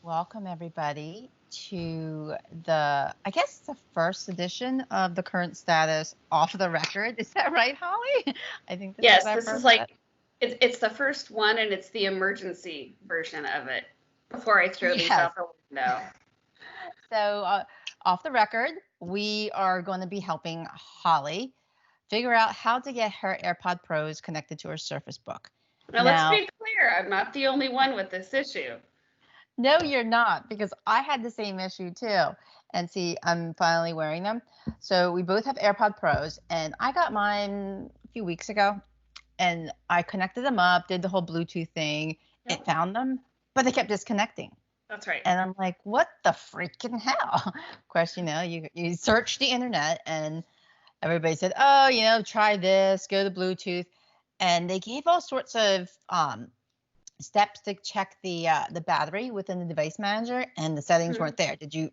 Welcome everybody to I guess the first edition of the current status off the record. Is that right, Holly? I think this is Yes, our this is first. like it's the first one and it's the emergency version of it before I throw these Yes. out the window. So off the record, we are going to be helping Holly figure out how to get her AirPod Pros connected to her Surface Book. Now let's Now, be clear, I'm not the only one with this issue. no, you're not, because I had the same issue too. And see, I'm finally wearing them. So we both have AirPod Pros, and I got mine a few weeks ago, and I connected them up, did the whole Bluetooth thing. Yep. It found them, but they kept disconnecting. That's right. And I'm like, what the freaking hell? Of course, you search the internet, and everybody said, oh, try this, go to Bluetooth. And they gave all sorts of steps to check the battery within the device manager, and the settings weren't there. Did you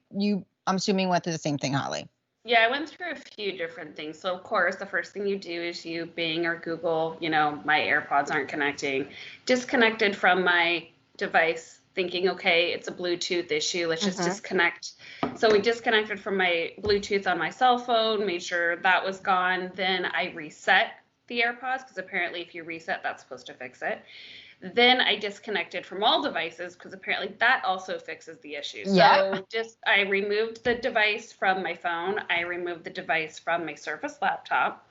I'm assuming went through the same thing, Holly? Yeah, I went through a few different things. So of course, the first thing you do is you Bing or Google, my AirPods aren't connecting. Disconnected from my device, thinking, okay, it's a Bluetooth issue. Let's just disconnect. So we disconnected from my Bluetooth on my cell phone, made sure that was gone. Then I reset the AirPods because apparently if you reset, that's supposed to fix it. Then I disconnected from all devices because apparently that also fixes the issue. Yeah. So I removed the device from my phone. I removed the device from my Surface laptop.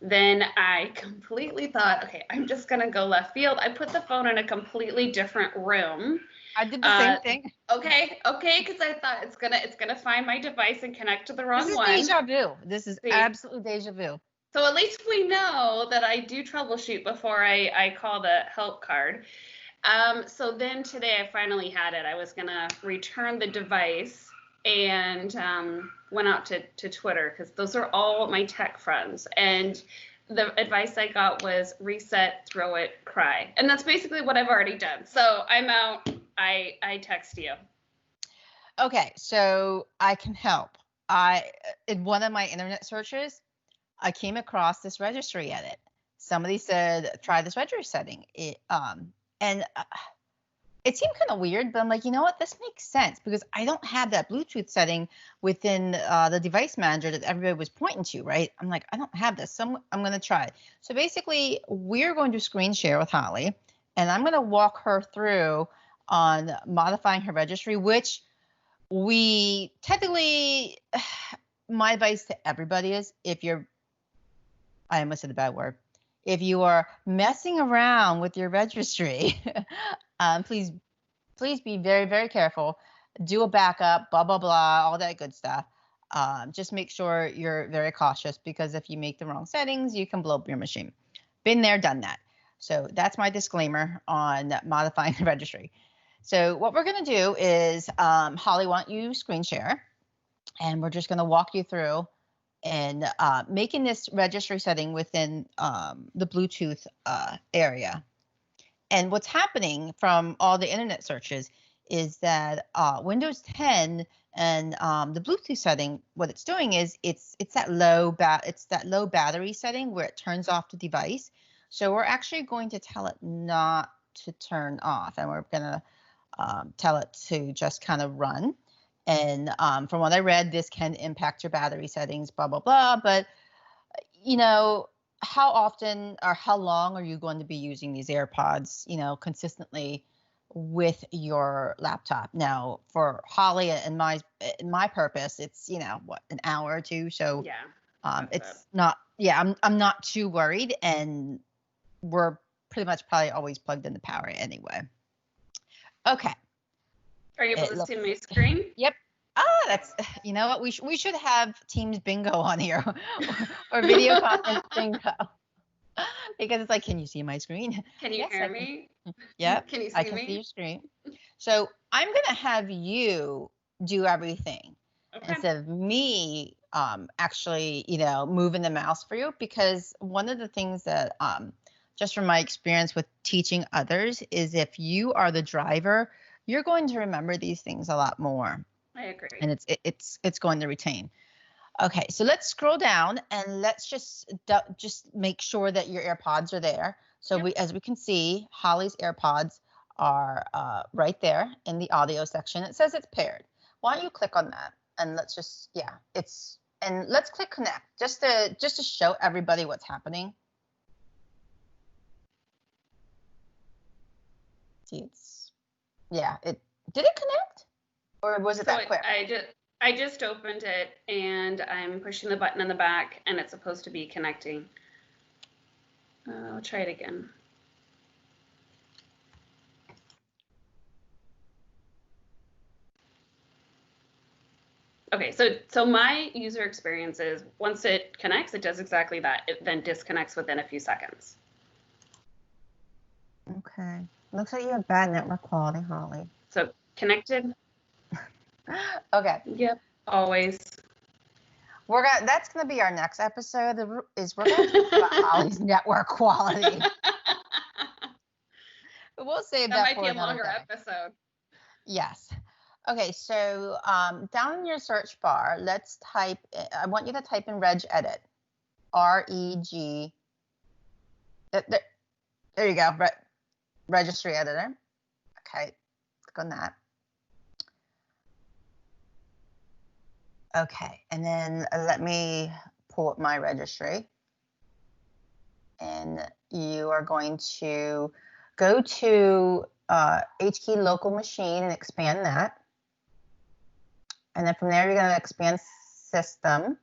Then I completely thought, okay, I'm just going to go left field. I put the phone in a completely different room. I did the same thing. Okay, because I thought it's gonna find my device and connect to the wrong one. This is deja vu. This is absolutely deja vu. So at least we know that I do troubleshoot before I call the help card. So then today I finally had it. I was going to return the device and went out to Twitter because those are all my tech friends. And the advice I got was reset, throw it, cry. And that's basically what I've already done. So I'm out. I text you. Okay, so I can help. In one of my internet searches, I came across this registry edit. Somebody said, try this registry setting. It seemed kind of weird, but I'm like, you know what? This makes sense because I don't have that Bluetooth setting within the device manager that everybody was pointing to, right? I'm like, I don't have this, so I'm going to try it. So basically, we're going to screen share with Holly, and I'm going to walk her through on modifying her registry, which we technically, my advice to everybody is I almost said a bad word. If you are messing around with your registry, please be very, very careful. Do a backup, blah, blah, blah, all that good stuff. Just make sure you're very cautious because if you make the wrong settings, you can blow up your machine. Been there, done that. So that's my disclaimer on modifying the registry. So what we're going to do is, Holly, why don't you screen share? And we're just going to walk you through and making this registry setting within the Bluetooth area. And what's happening from all the internet searches is that Windows 10 and the Bluetooth setting, what it's doing is it's that low battery setting where it turns off the device. So we're actually going to tell it not to turn off, and we're going to tell it to just kind of run. And from what I read, this can impact your battery settings, blah, blah, blah. But, how often or how long are you going to be using these AirPods, consistently with your laptop? Now, for Holly and my purpose, it's, an hour or two. So yeah, it's not, I'm not too worried. And we're pretty much probably always plugged in the power anyway. Okay. Are you able to see my screen? Yep. That's, you know what? We should have Teams bingo on here or video conference bingo because it's like, can you see my screen? Can you hear me? Yep. Can you see I can see your screen. So I'm going to have you do everything instead of me actually, moving the mouse for you, because one of the things that just from my experience with teaching others is if you are the driver, you're going to remember these things a lot more. I agree. And it's going to retain. Okay, so let's scroll down and let's just make sure that your AirPods are there. So as we can see, Holly's AirPods are right there in the audio section. It says it's paired. Why don't you click on that? And let's just, yeah, and let's click connect just to show everybody what's happening. See, yeah, did it connect? Or was it that quick? I just opened it and I'm pushing the button in the back and it's supposed to be connecting. I'll try it again. Okay, so my user experience is once it connects, it does exactly that. It then disconnects within a few seconds. Okay. Looks like you have bad network quality, Holly. So connected. Okay. Yep, always. That's gonna be our next episode. We're gonna talk about Holly's network quality. But we'll save that for another day. That might be a longer episode. Yes. Okay, so down in your search bar, I want you to type in regedit. R-E-G. There you go, registry editor. Okay, click on that. Okay, and then let me pull up my registry. And you are going to go to HKey local machine and expand that. And then from there, you're going to expand system.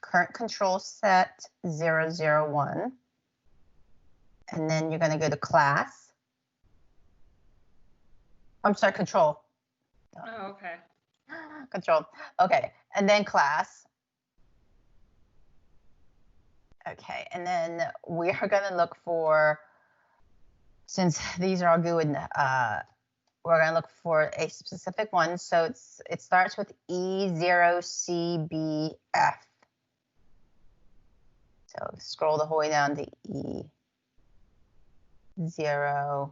Current control set 001. And then you're going to go to class. I'm sorry, control. Oh, okay. Control. Okay, and then class. Okay, and then we are going to look for, since these are all good, we're going to look for a specific one. So it starts with E0CBF. So scroll the whole way down to E0CBF.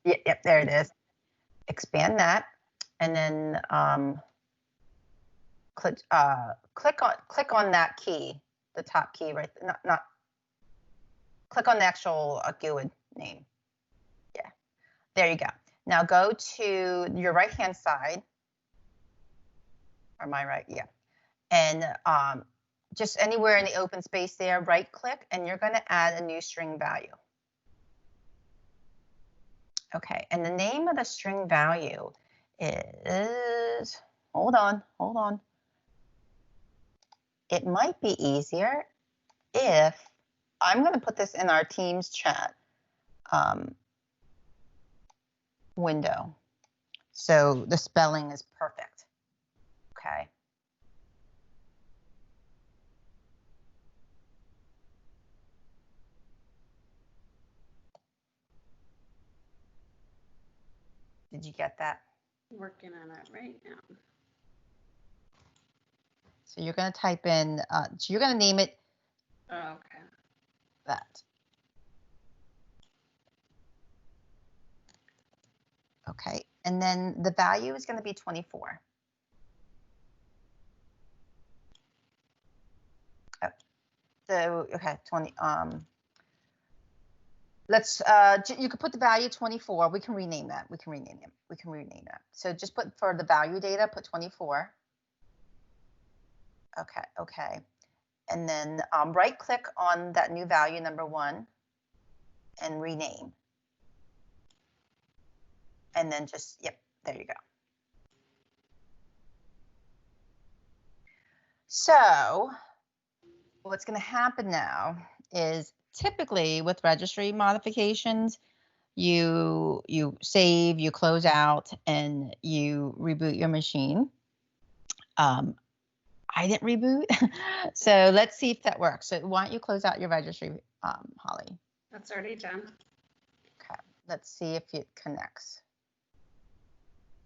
Yep, there it is. Expand that, and then click on that key, the top key, right? Not click on the actual GUID name. Yeah, there you go. Now go to your right-hand side, or my right, yeah, and just anywhere in the open space there, right-click, and you're going to add a new string value. Okay, and the name of the string value is, hold on. It might be easier if, I'm going to put this in our Teams chat window. So the spelling is perfect. Okay. Did you get that? Working on it right now. So you're going to type in, so you're going to name it okay. That. Okay, and then the value is going to be 24. Oh, so, okay, 20, let's, you could put the value 24. We can rename that. We can rename that. So just put, for the value data, put 24. Okay. And then right click on that new value, number 1, and rename. And then just, yep, there you go. So what's going to happen now is, typically with registry modifications, you save, you close out, and you reboot your machine. I didn't reboot, so let's see if that works. So why don't you close out your registry, Holly? That's already done. Okay, let's see if it connects.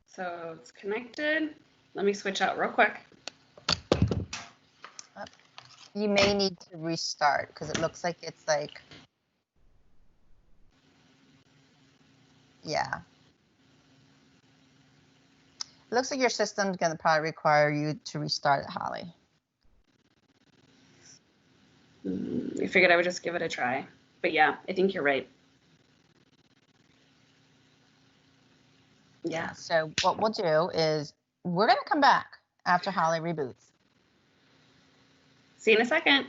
So it's connected. Let me switch out real quick. You may need to restart because it looks like it's like, yeah. It looks like your system's going to probably require you to restart it, Holly. I figured I would just give it a try. But yeah, I think you're right. Yeah. So what we'll do is we're going to come back after Holly reboots. See you in a second.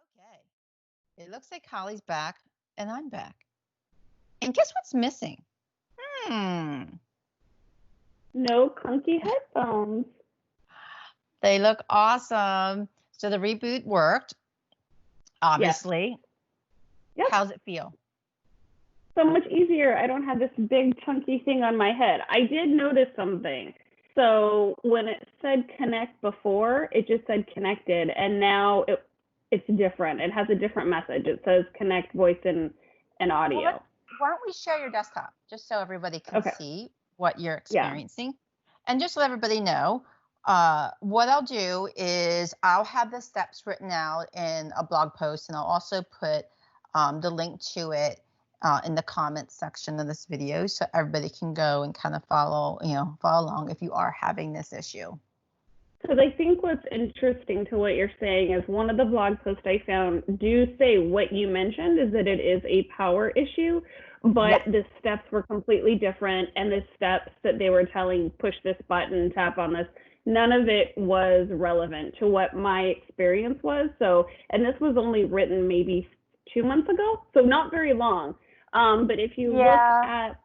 Okay. It looks like Holly's back and I'm back. And guess what's missing? No clunky headphones. They look awesome. So the reboot worked, obviously. Yep. How's it feel? So much easier. I don't have this big chunky thing on my head. I did notice something. So when it said connect before, it just said connected, and now it's different. It has a different message. It says connect voice and audio. Well, why don't we share your desktop just so everybody can see what you're experiencing? Yeah. And just to let everybody know, what I'll do is I'll have the steps written out in a blog post, and I'll also put the link to it in the comments section of this video, so everybody can go and kind of follow along if you are having this issue. Because I think what's interesting to what you're saying is one of the blog posts I found do say what you mentioned is that it is a power issue, but the steps were completely different, and the steps that they were telling, push this button, tap on this, none of it was relevant to what my experience was. So, and this was only written maybe 2 months ago, so not very long. But if you look at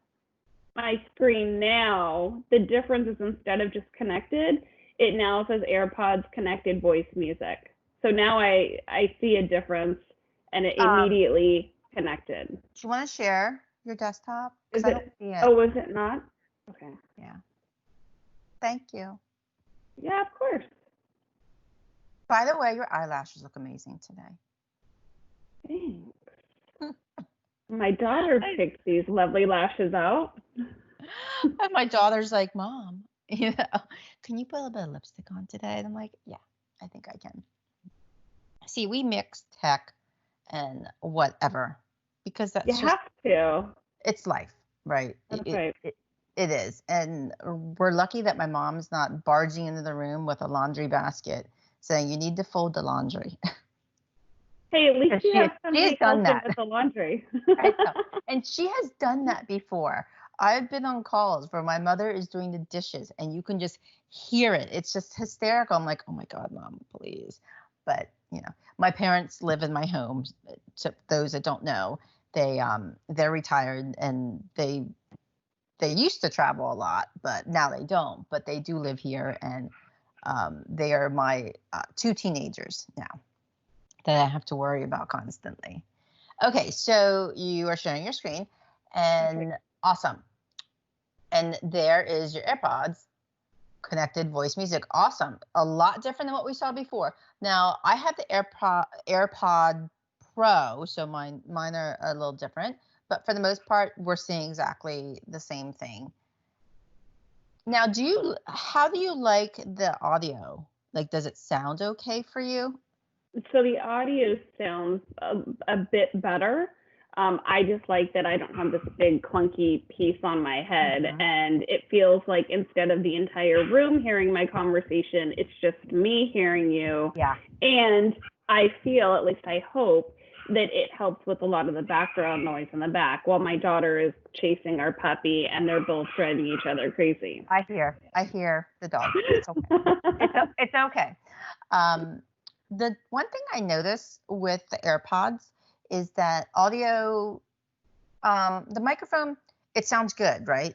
my screen now, the difference is instead of just connected, it now says AirPods connected voice music. So now I see a difference, and it immediately connected. Do you want to share your desktop? Is it? Oh, was it not? Okay. Yeah. Thank you. Yeah, of course. By the way, your eyelashes look amazing today. Thanks. My daughter picked these lovely lashes out. And my daughter's like, Mom, can you put a little bit of lipstick on today? And I'm like, yeah, I think I can. See, we mix tech and whatever because that's you have to. It's life, right? Right. It is. And we're lucky that my mom's not barging into the room with a laundry basket saying, you need to fold the laundry. Hey, at least you have somebody else with the laundry. And she has done that before. I've been on calls where my mother is doing the dishes and you can just hear it. It's just hysterical. I'm like, oh my God, Mom, please. But, my parents live in my home. To those that don't know, they're retired and they used to travel a lot, but now they don't. But they do live here, and they are my 2 teenagers now that I have to worry about constantly. Okay, so you are sharing your screen, and awesome. And there is your AirPods, connected voice music. Awesome. A lot different than what we saw before. Now, I have the AirPod Pro, so mine are a little different. But for the most part, we're seeing exactly the same thing. Now, how do you like the audio? Like, does it sound okay for you? So the audio sounds a bit better. I just like that I don't have this big clunky piece on my head, and it feels like instead of the entire room hearing my conversation, it's just me hearing you. Yeah. And I feel, at least I hope, that it helps with a lot of the background noise in the back while my daughter is chasing our puppy and they're both driving each other crazy. I hear the dog. It's okay. It's okay. The one thing I notice with the AirPods is that audio, the microphone, it sounds good, right?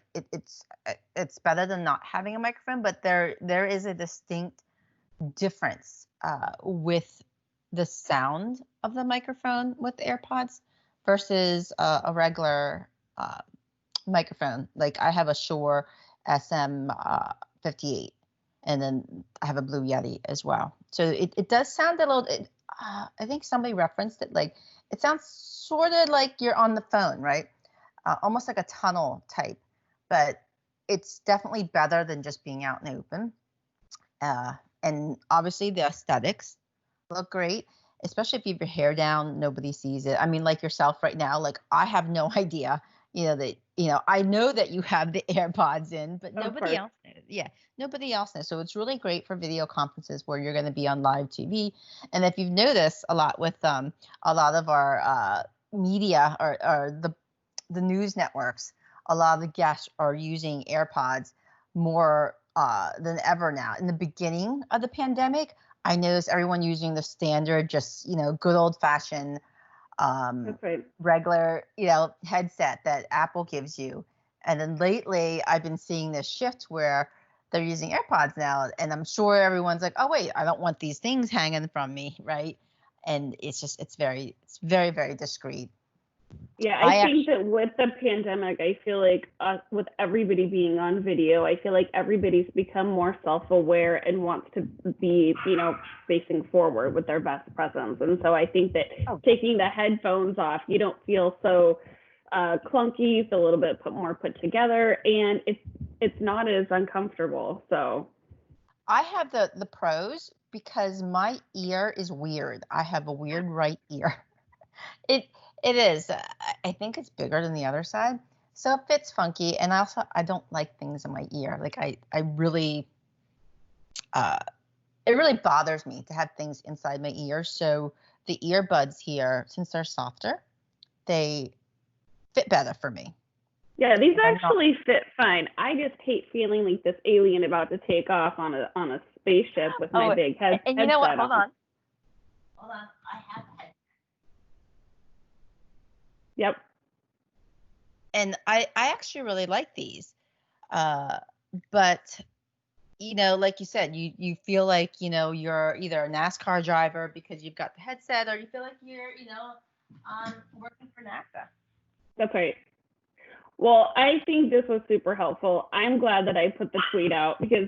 It's better than not having a microphone, but there is a distinct difference with the sound of the microphone with the AirPods versus a regular microphone. Like I have a Shure SM58, and then I have a Blue Yeti as well. So it does sound a little. I think somebody referenced it, like it sounds sort of like you're on the phone, right? Almost like a tunnel type, but it's definitely better than just being out in the open. And obviously the aesthetics look great, especially if you have your hair down, nobody sees it. I mean, like yourself right now, like I have no idea, that, I know that you have the AirPods in, but nobody else knows. Yeah, nobody else knows. So it's really great for video conferences where you're going to be on live TV. And if you've noticed a lot with a lot of our media or the news networks, a lot of the guests are using AirPods more than ever now. In the beginning of the pandemic, I noticed everyone using the standard, just, good old fashioned regular, headset that Apple gives you. And then lately I've been seeing this shift where they're using AirPods now. And I'm sure everyone's like, oh, wait, I don't want these things hanging from me. Right. And it's very, very discreet. Yeah, I think that with the pandemic, I feel like with everybody being on video, I feel like everybody's become more self-aware and wants to be, facing forward with their best presence. And so I think that taking the headphones off, you don't feel so clunky, you feel a little bit more put together, and it's not as uncomfortable. So I have the pros because my ear is weird. I have a weird right ear. It is. I think it's bigger than the other side, so it fits funky. And also, I don't like things in my ear. Like I really, it really bothers me to have things inside my ear. So the earbuds here, since they're softer, they fit better for me. Yeah, these actually fit fine. I just hate feeling like this alien about to take off on a spaceship with my big head. And you know what? Hold on. I have a head. Yep. And I actually really like these. But, like you said, you feel like, you're either a NASCAR driver because you've got the headset, or you feel like you're, working for NASA. That's right. Well, I think this was super helpful. I'm glad that I put the tweet out because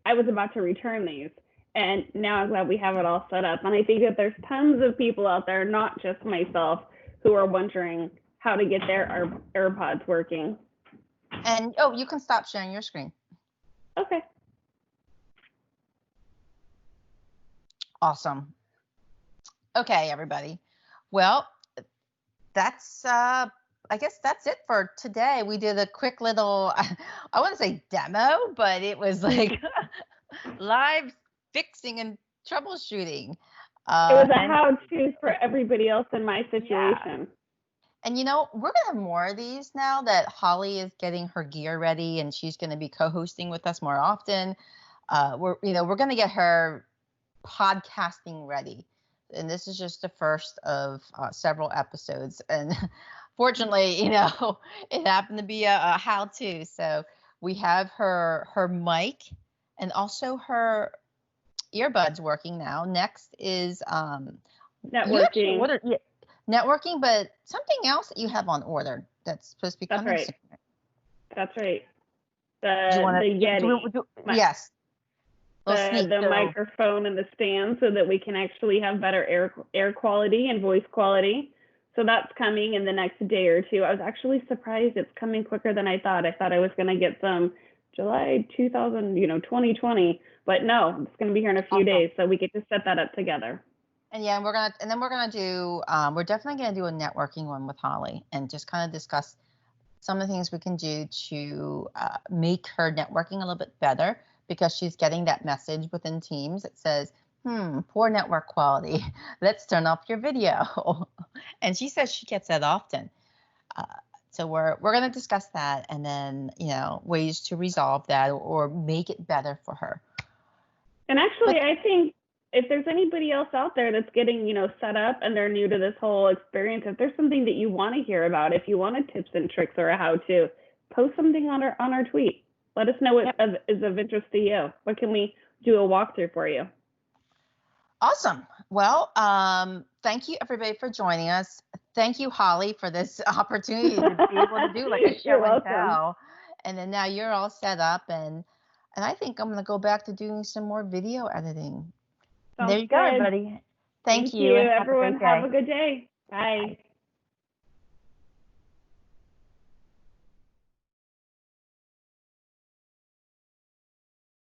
I was about to return these. And now I'm glad we have it all set up. And I think that there's tons of people out there, not just myself, who are wondering how to get their AirPods working. And, you can stop sharing your screen. Okay. Awesome. Okay, everybody. Well, that's, I guess that's it for today. We did a quick little, I wouldn't say demo, but it was like live fixing and troubleshooting. It was a how-to for everybody else in my situation. Yeah. And we're going to have more of these now that Holly is getting her gear ready and she's going to be co-hosting with us more often. We're going to get her podcasting ready. And this is just the first of several episodes. And fortunately, it happened to be a how-to. So we have her mic and also her earbuds working now. Next is networking. Networking, but something else that you have on order that's supposed to be coming soon. That's right. The Yeti. Yes. The microphone and the stand so that we can actually have better air quality and voice quality. So that's coming in the next day or two. I was actually surprised it's coming quicker than I thought. I thought I was going to get some July 2020, but no, it's going to be here in a few days. So we get to set that up together. And yeah, we're gonna do. We're definitely gonna do a networking one with Holly and just kind of discuss some of the things we can do to make her networking a little bit better, because she's getting that message within Teams that says, poor network quality. Let's turn off your video. And she says she gets that often. So we're going to discuss that, and then, ways to resolve that or make it better for her. And actually, I think if there's anybody else out there that's getting, set up and they're new to this whole experience, if there's something that you want to hear about, if you want a tips and tricks or a how-to, post something on our tweet. Let us know what is of interest to you. What can we do a walkthrough for you? Awesome. Well, thank you everybody for joining us. Thank you, Holly, for this opportunity to be able to do like a show and tell. And then now you're all set up, and And I think I'm going to go back to doing some more video editing. Sounds There you go, good. everybody. Thank Thank you. you, Have a everyone. great day. Have a good day. Bye.